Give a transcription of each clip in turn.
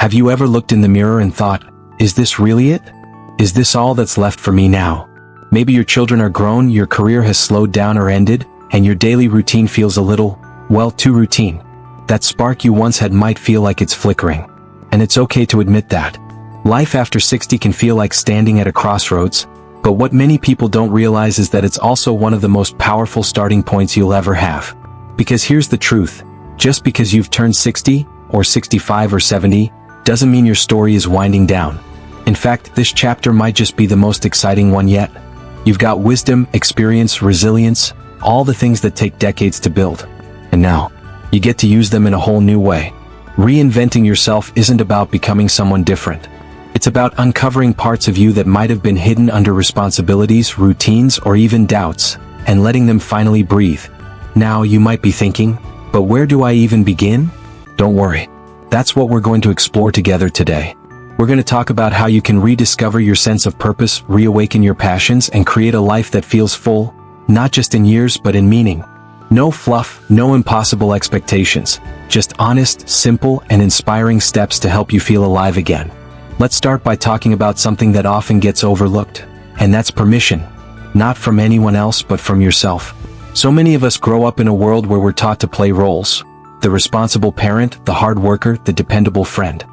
Have you ever looked in the mirror and thought, is this really it? Is this all that's left for me now? Maybe your children are grown, your career has slowed down or ended, and your daily routine feels a little, well, too routine. That spark you once had might feel like it's flickering. And it's okay to admit that. Life after 60 can feel like standing at a crossroads, but what many people don't realize is that it's also one of the most powerful starting points you'll ever have. Because here's the truth, just because you've turned 60, or 65 or 70, doesn't mean your story is winding down. In fact, this chapter might just be the most exciting one yet. You've got wisdom, experience, resilience, all the things that take decades to build. And now, you get to use them in a whole new way. Reinventing yourself isn't about becoming someone different. It's about uncovering parts of you that might have been hidden under responsibilities, routines, or even doubts, and letting them finally breathe. Now, you might be thinking, but where do I even begin? Don't worry. That's what we're going to explore together today. We're going to talk about how you can rediscover your sense of purpose, reawaken your passions, and create a life that feels full, not just in years but in meaning. No fluff, no impossible expectations, just honest, simple, and inspiring steps to help you feel alive again. Let's start by talking about something that often gets overlooked, and that's permission. Not from anyone else but from yourself. So many of us grow up in a world where we're taught to play roles. The responsible parent, the hard worker, the dependable friend.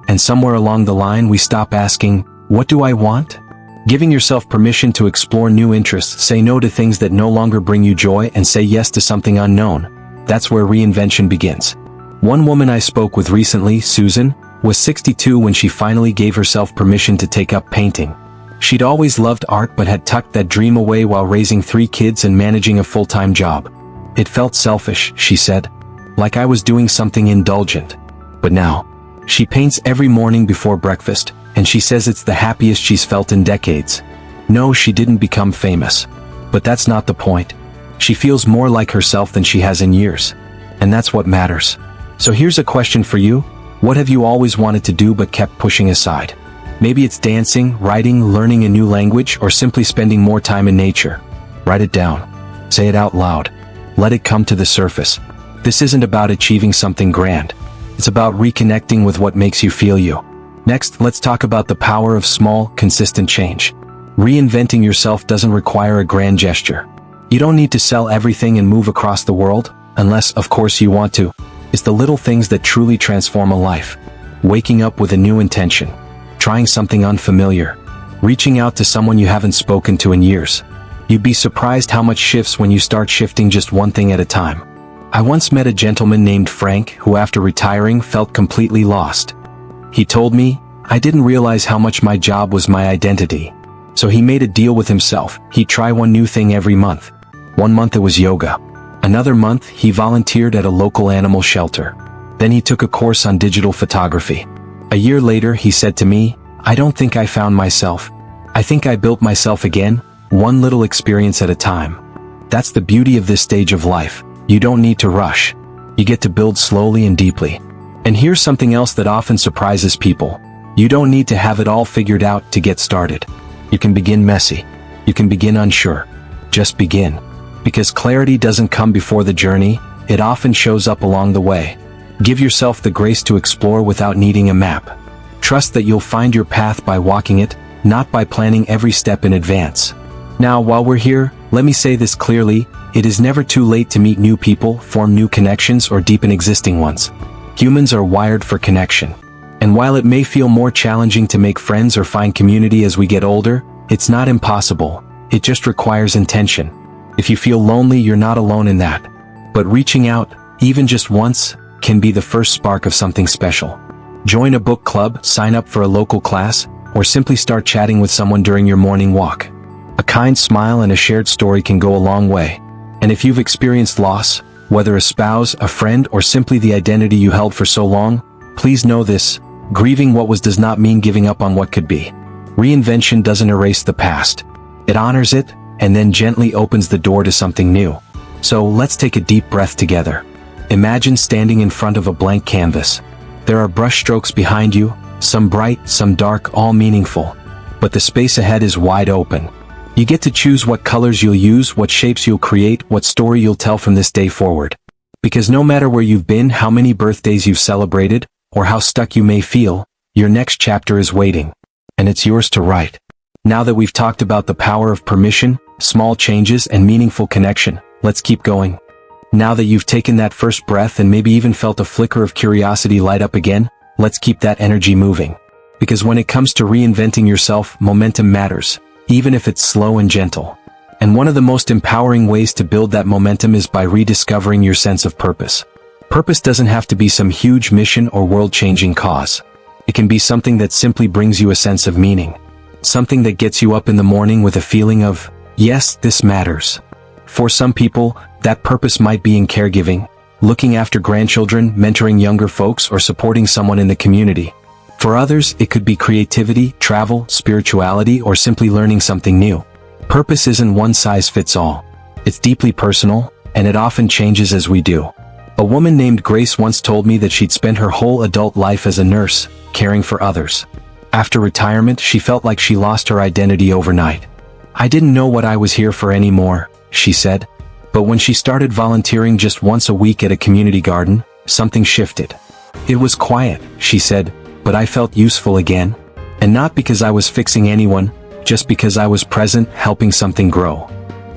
And somewhere along the line we stop asking, what do I want? Giving yourself permission to explore new interests, say no to things that no longer bring you joy, and say yes to something unknown. That's where reinvention begins. One woman I spoke with recently, Susan, was 62 when she finally gave herself permission to take up painting. She'd always loved art but had tucked that dream away while raising 3 kids and managing a full-time job. It felt selfish, she said, like I was doing something indulgent. But now, she paints every morning before breakfast, and she says it's the happiest she's felt in decades. No, she didn't become famous. But that's not the point. She feels more like herself than she has in years. And that's what matters. So here's a question for you. What have you always wanted to do but kept pushing aside? Maybe it's dancing, writing, learning a new language, or simply spending more time in nature. Write it down. Say it out loud. Let it come to the surface. This isn't about achieving something grand. It's about reconnecting with what makes you feel you. Next, let's talk about the power of small, consistent change. Reinventing yourself doesn't require a grand gesture. You don't need to sell everything and move across the world, unless, of course, you want to. It's the little things that truly transform a life. Waking up with a new intention. Trying something unfamiliar. Reaching out to someone you haven't spoken to in years. You'd be surprised how much shifts when you start shifting just one thing at a time. I once met a gentleman named Frank who after retiring felt completely lost. He told me, I didn't realize how much my job was my identity. So he made a deal with himself. He'd try one new thing every month. One month it was yoga. Another month he volunteered at a local animal shelter. Then he took a course on digital photography. A year later he said to me, I don't think I found myself. I think I built myself again, one little experience at a time. That's the beauty of this stage of life. You don't need to rush. You get to build slowly and deeply. And here's something else that often surprises people. You don't need to have it all figured out to get started. You can begin messy. You can begin unsure. Just begin. Because clarity doesn't come before the journey, it often shows up along the way. Give yourself the grace to explore without needing a map. Trust that you'll find your path by walking it, not by planning every step in advance. Now, while we're here, let me say this clearly, it is never too late to meet new people, form new connections, or deepen existing ones. Humans are wired for connection. And while it may feel more challenging to make friends or find community as we get older, it's not impossible. It just requires intention. If you feel lonely, you're not alone in that. But reaching out, even just once, can be the first spark of something special. Join a book club, sign up for a local class, or simply start chatting with someone during your morning walk. A kind smile and a shared story can go a long way. And if you've experienced loss, whether a spouse, a friend, or simply the identity you held for so long, please know this, grieving what was does not mean giving up on what could be. Reinvention doesn't erase the past. It honors it, and then gently opens the door to something new. So let's take a deep breath together. Imagine standing in front of a blank canvas. There are brushstrokes behind you, some bright, some dark, all meaningful. But the space ahead is wide open. You get to choose what colors you'll use, what shapes you'll create, what story you'll tell from this day forward. Because no matter where you've been, how many birthdays you've celebrated, or how stuck you may feel, Your next chapter is waiting. And it's yours to write. Now that we've talked about the power of permission, small changes, and meaningful connection, let's keep going. Now that you've taken that first breath and maybe even felt a flicker of curiosity light up again, let's keep that energy moving. Because when it comes to reinventing yourself, momentum matters, even if it's slow and gentle. And one of the most empowering ways to build that momentum is by rediscovering your sense of purpose. Purpose doesn't have to be some huge mission or world-changing cause. It can be something that simply brings you a sense of meaning. Something that gets you up in the morning with a feeling of, yes, this matters. For some people, that purpose might be in caregiving, looking after grandchildren, mentoring younger folks, or supporting someone in the community. For others, it could be creativity, travel, spirituality, or simply learning something new. Purpose isn't one size fits all. It's deeply personal, and it often changes as we do. A woman named Grace once told me that she'd spent her whole adult life as a nurse, caring for others. After retirement, she felt like she lost her identity overnight. I didn't know what I was here for anymore, she said. But when she started volunteering just once a week at a community garden, something shifted. It was quiet, she said, but I felt useful again. And not because I was fixing anyone, just because I was present, helping something grow.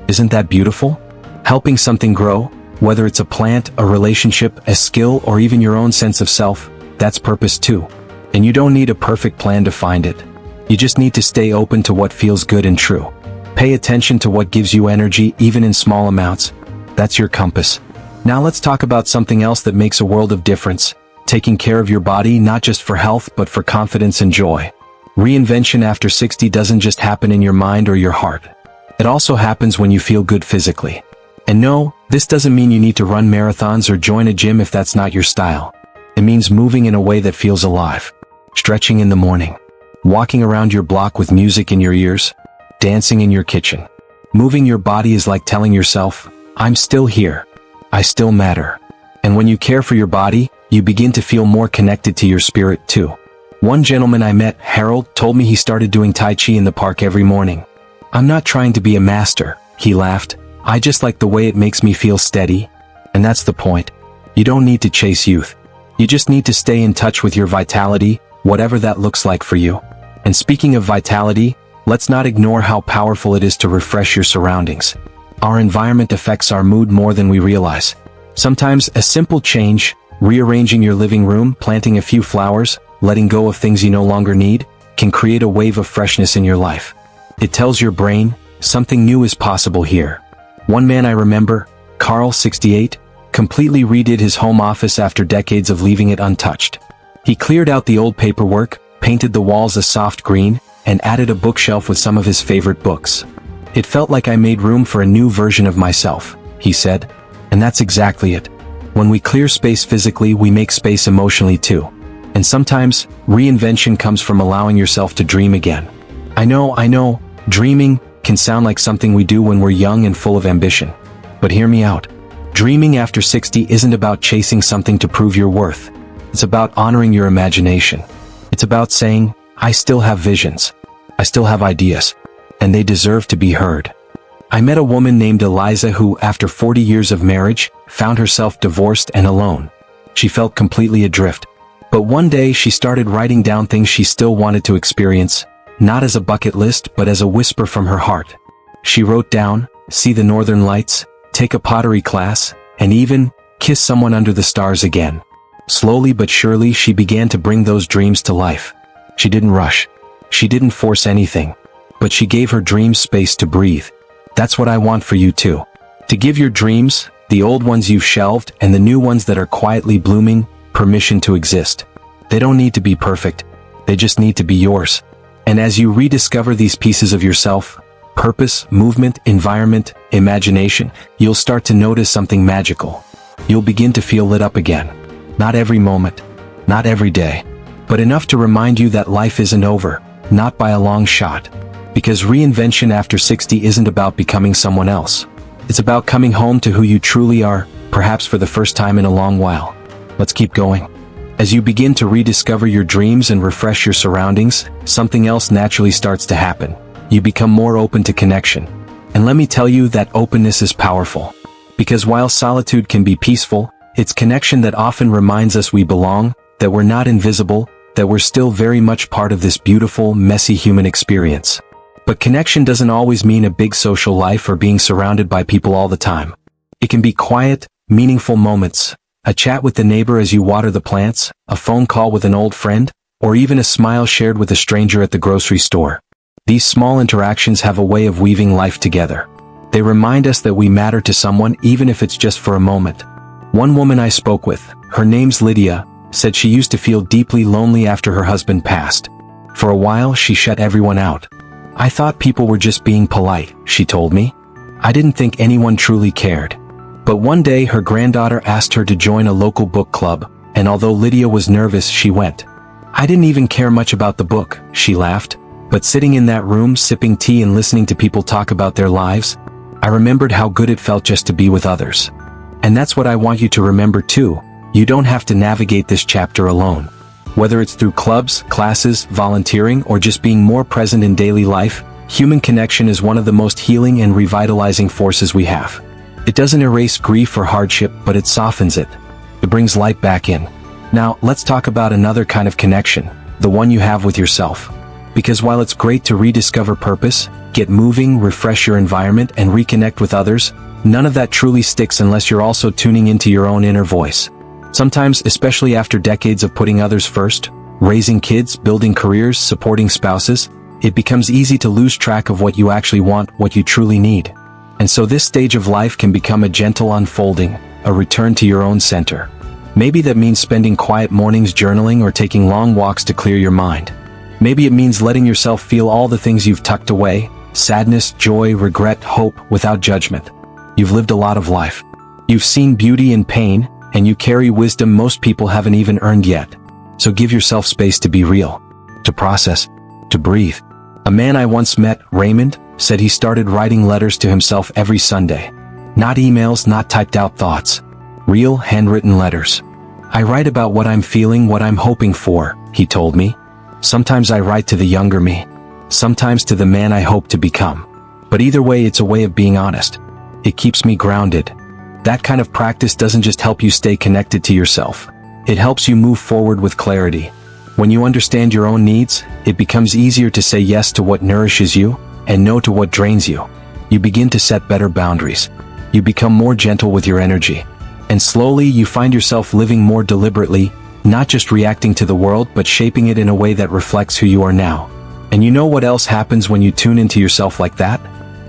Isn't that beautiful? Helping something grow, whether it's a plant, a relationship, a skill, or even your own sense of self, that's purpose too. And you don't need a perfect plan to find it. You just need to stay open to what feels good and true. Pay attention to what gives you energy, even in small amounts. That's your compass. Now let's talk about something else that makes a world of difference. Taking care of your body, not just for health, but for confidence and joy. Reinvention after 60 doesn't just happen in your mind or your heart. It also happens when you feel good physically. And no, this doesn't mean you need to run marathons or join a gym if that's not your style. It means moving in a way that feels alive. Stretching in the morning. Walking around your block with music in your ears. Dancing in your kitchen. Moving your body is like telling yourself, I'm still here. I still matter. And when you care for your body, you begin to feel more connected to your spirit too. One gentleman I met, Harold, told me he started doing Tai Chi in the park every morning. I'm not trying to be a master, he laughed. I just like the way it makes me feel steady. And that's the point. You don't need to chase youth. You just need to stay in touch with your vitality, whatever that looks like for you. And speaking of vitality, let's not ignore how powerful it is to refresh your surroundings. Our environment affects our mood more than we realize. Sometimes a simple change, rearranging your living room, planting a few flowers, letting go of things you no longer need, can create a wave of freshness in your life. It tells your brain, something new is possible here. One man I remember, Carl, 68, completely redid his home office after decades of leaving it untouched. He cleared out the old paperwork, painted the walls a soft green, and added a bookshelf with some of his favorite books. It felt like I made room for a new version of myself, he said. And that's exactly it. When we clear space physically, we make space emotionally too. And sometimes, reinvention comes from allowing yourself to dream again. I know, dreaming can sound like something we do when we're young and full of ambition. But hear me out. Dreaming after 60 isn't about chasing something to prove your worth. It's about honoring your imagination. It's about saying, I still have visions. I still have ideas. And they deserve to be heard. I met a woman named Eliza who, after 40 years of marriage, found herself divorced and alone. She felt completely adrift. But one day she started writing down things she still wanted to experience, not as a bucket list but as a whisper from her heart. She wrote down, see the northern lights, take a pottery class, and even, kiss someone under the stars again. Slowly but surely she began to bring those dreams to life. She didn't rush. She didn't force anything. But she gave her dreams space to breathe. That's what I want for you too. To give your dreams, the old ones you've shelved and the new ones that are quietly blooming, permission to exist. They don't need to be perfect. They just need to be yours. And as you rediscover these pieces of yourself, purpose, movement, environment, imagination, you'll start to notice something magical. You'll begin to feel lit up again. Not every moment, not every day, but enough to remind you that life isn't over, not by a long shot. Because reinvention after 60 isn't about becoming someone else. It's about coming home to who you truly are, perhaps for the first time in a long while. Let's keep going. As you begin to rediscover your dreams and refresh your surroundings, something else naturally starts to happen. You become more open to connection. And let me tell you that openness is powerful. Because while solitude can be peaceful, it's connection that often reminds us we belong, that we're not invisible, that we're still very much part of this beautiful, messy human experience. But connection doesn't always mean a big social life or being surrounded by people all the time. It can be quiet, meaningful moments, a chat with the neighbor as you water the plants, a phone call with an old friend, or even a smile shared with a stranger at the grocery store. These small interactions have a way of weaving life together. They remind us that we matter to someone even if it's just for a moment. One woman I spoke with, her name's Lydia, said she used to feel deeply lonely after her husband passed. For a while she shut everyone out. I thought people were just being polite, she told me. I didn't think anyone truly cared. But one day her granddaughter asked her to join a local book club, and although Lydia was nervous, she went. I didn't even care much about the book, she laughed, but sitting in that room sipping tea and listening to people talk about their lives, I remembered how good it felt just to be with others. And that's what I want you to remember too. You don't have to navigate this chapter alone. Whether it's through clubs, classes, volunteering, or just being more present in daily life, human connection is one of the most healing and revitalizing forces we have. It doesn't erase grief or hardship, but it softens it. It brings light back in. Now, let's talk about another kind of connection, the one you have with yourself. Because while it's great to rediscover purpose, get moving, refresh your environment, and reconnect with others, none of that truly sticks unless you're also tuning into your own inner voice. Sometimes, especially after decades of putting others first, raising kids, building careers, supporting spouses, it becomes easy to lose track of what you actually want, what you truly need. And so this stage of life can become a gentle unfolding, a return to your own center. Maybe that means spending quiet mornings journaling or taking long walks to clear your mind. Maybe it means letting yourself feel all the things you've tucked away, sadness, joy, regret, hope, without judgment. You've lived a lot of life. You've seen beauty and pain, and you carry wisdom most people haven't even earned yet. So give yourself space to be real, to process, to breathe. A man I once met, Raymond, said he started writing letters to himself every Sunday. Not emails, not typed out thoughts. Real, handwritten letters. I write about what I'm feeling, what I'm hoping for, he told me. Sometimes I write to the younger me. Sometimes to the man I hope to become. But either way, it's a way of being honest. It keeps me grounded. That kind of practice doesn't just help you stay connected to yourself. It helps you move forward with clarity. When you understand your own needs, it becomes easier to say yes to what nourishes you, and no to what drains you. You begin to set better boundaries. You become more gentle with your energy. And slowly you find yourself living more deliberately, not just reacting to the world but shaping it in a way that reflects who you are now. And you know what else happens when you tune into yourself like that?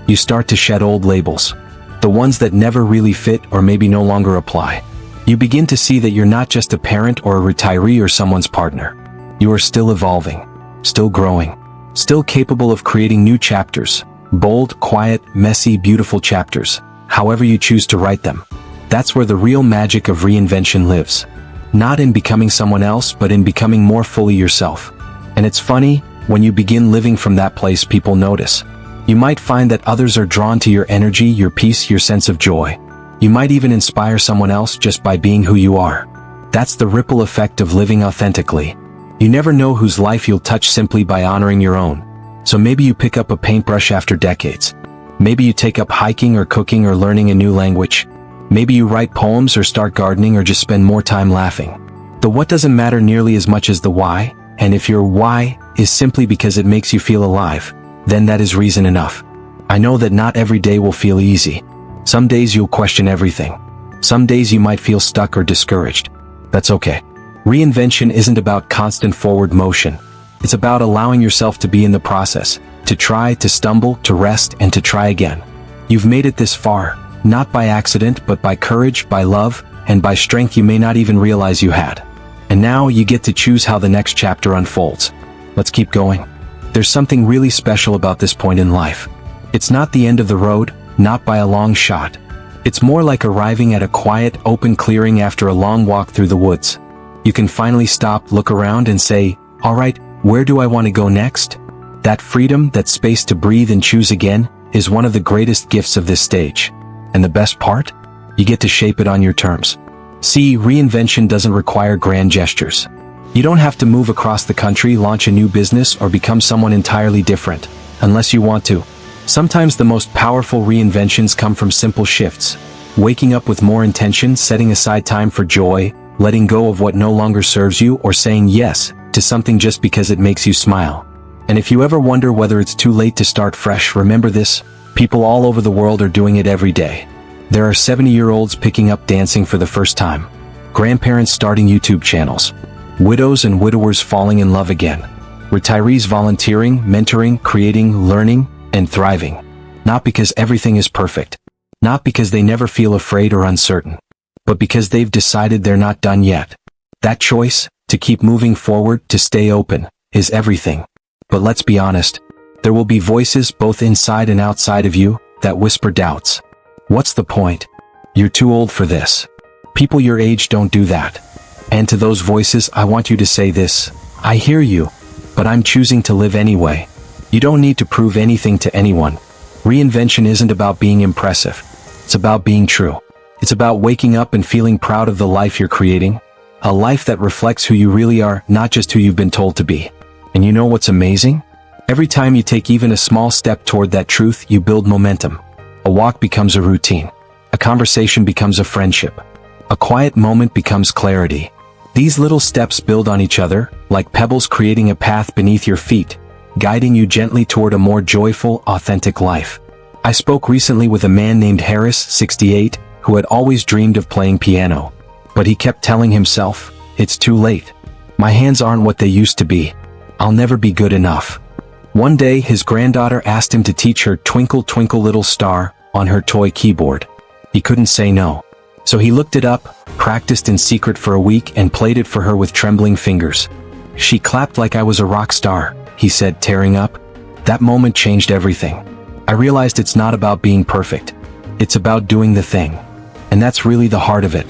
You start to shed old labels. The ones that never really fit or maybe no longer apply. You begin to see that you're not just a parent or a retiree or someone's partner. You are still evolving, still growing, still capable of creating new chapters, bold, quiet, messy, beautiful chapters, however you choose to write them. That's where the real magic of reinvention lives. Not in becoming someone else, but in becoming more fully yourself. And it's funny, when you begin living from that place, people notice. You might find that others are drawn to your energy, your peace, your sense of joy. You might even inspire someone else just by being who you are. That's the ripple effect of living authentically. You never know whose life you'll touch simply by honoring your own. So maybe you pick up a paintbrush after decades. Maybe you take up hiking or cooking or learning a new language. Maybe you write poems or start gardening or just spend more time laughing. The what doesn't matter nearly as much as the why, and if your why is simply because it makes you feel alive, then that is reason enough. I know that not every day will feel easy. Some days you'll question everything. Some days you might feel stuck or discouraged. That's okay. Reinvention isn't about constant forward motion. It's about allowing yourself to be in the process, to try, to stumble, to rest, and to try again. You've made it this far, not by accident, but by courage, by love, and by strength you may not even realize you had. And now you get to choose how the next chapter unfolds. Let's keep going. There's something really special about this point in life. It's not the end of the road, not by a long shot. It's more like arriving at a quiet, open clearing after a long walk through the woods. You can finally stop, look around, and say, all right, where do I want to go next? That freedom, that space to breathe and choose again, is one of the greatest gifts of this stage. And the best part? You get to shape it on your terms. See, reinvention doesn't require grand gestures. You don't have to move across the country, launch a new business, or become someone entirely different, unless you want to. Sometimes the most powerful reinventions come from simple shifts. Waking up with more intention, setting aside time for joy, letting go of what no longer serves you, or saying yes to something just because it makes you smile. And if you ever wonder whether it's too late to start fresh, remember this: people all over the world are doing it every day. There are 70-year-olds picking up dancing for the first time, grandparents starting YouTube channels, widows and widowers falling in love again, retirees volunteering, mentoring, creating, learning, and thriving. Not because everything is perfect, not because they never feel afraid or uncertain, but because they've decided they're not done yet. That choice, to keep moving forward, to stay open, is everything. But let's be honest, there will be voices both inside and outside of you that whisper doubts. What's the point? You're too old for this. People your age don't do that. And to those voices, I want you to say this: I hear you, but I'm choosing to live anyway. You don't need to prove anything to anyone. Reinvention isn't about being impressive. It's about being true. It's about waking up and feeling proud of the life you're creating. A life that reflects who you really are, not just who you've been told to be. And you know what's amazing? Every time you take even a small step toward that truth, you build momentum. A walk becomes a routine. A conversation becomes a friendship. A quiet moment becomes clarity. These little steps build on each other, like pebbles creating a path beneath your feet, guiding you gently toward a more joyful, authentic life. I spoke recently with a man named Harris, 68, who had always dreamed of playing piano. But he kept telling himself, "It's too late. My hands aren't what they used to be. I'll never be good enough." One day, his granddaughter asked him to teach her "Twinkle Twinkle Little Star" on her toy keyboard. He couldn't say no. So he looked it up, practiced in secret for a week, and played it for her with trembling fingers. "She clapped like I was a rock star," he said, tearing up. That moment changed everything. I realized it's not about being perfect. It's about doing the thing. And that's really the heart of it.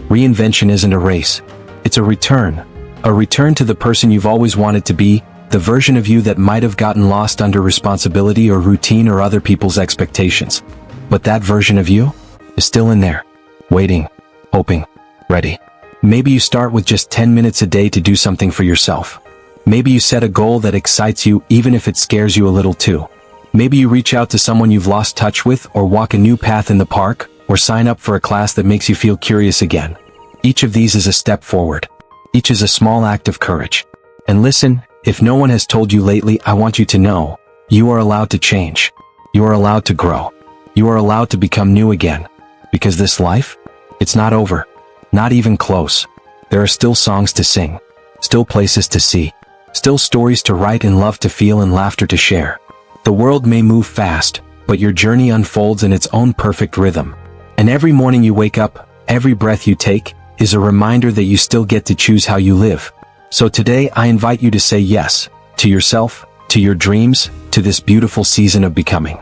Reinvention isn't a race. It's a return. A return to the person you've always wanted to be, the version of you that might have gotten lost under responsibility or routine or other people's expectations. But that version of you is still in there, waiting, hoping, ready. Maybe you start with just 10 minutes a day to do something for yourself. Maybe you set a goal that excites you even if it scares you a little too. Maybe you reach out to someone you've lost touch with, or walk a new path in the park, or sign up for a class that makes you feel curious again. Each of these is a step forward. Each is a small act of courage. And listen, if no one has told you lately, I want you to know, you are allowed to change. You are allowed to grow. You are allowed to become new again. Because this life, it's not over. Not even close. There are still songs to sing. Still places to see. Still stories to write and love to feel and laughter to share. The world may move fast, but your journey unfolds in its own perfect rhythm. And every morning you wake up, every breath you take, is a reminder that you still get to choose how you live. So today I invite you to say yes, to yourself, to your dreams, to this beautiful season of becoming.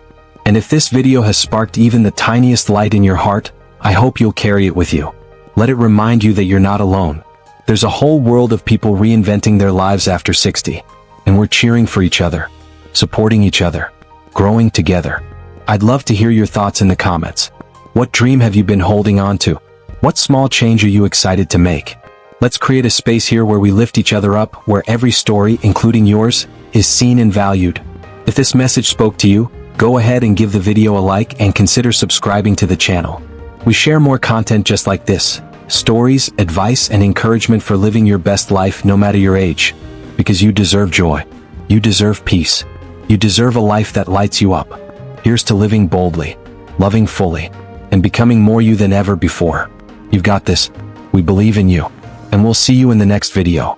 And if this video has sparked even the tiniest light in your heart, I hope you'll carry it with you. Let it remind you that you're not alone. There's a whole world of people reinventing their lives after 60. And we're cheering for each other, supporting each other, growing together. I'd love to hear your thoughts in the comments. What dream have you been holding on to? What small change are you excited to make? Let's create a space here where we lift each other up, where every story, including yours, is seen and valued. If this message spoke to you, go ahead and give the video a like and consider subscribing to the channel. We share more content just like this, stories, advice, and encouragement for living your best life no matter your age. Because you deserve joy. You deserve peace. You deserve a life that lights you up. Here's to living boldly, loving fully, and becoming more you than ever before. You've got this. We believe in you. And we'll see you in the next video.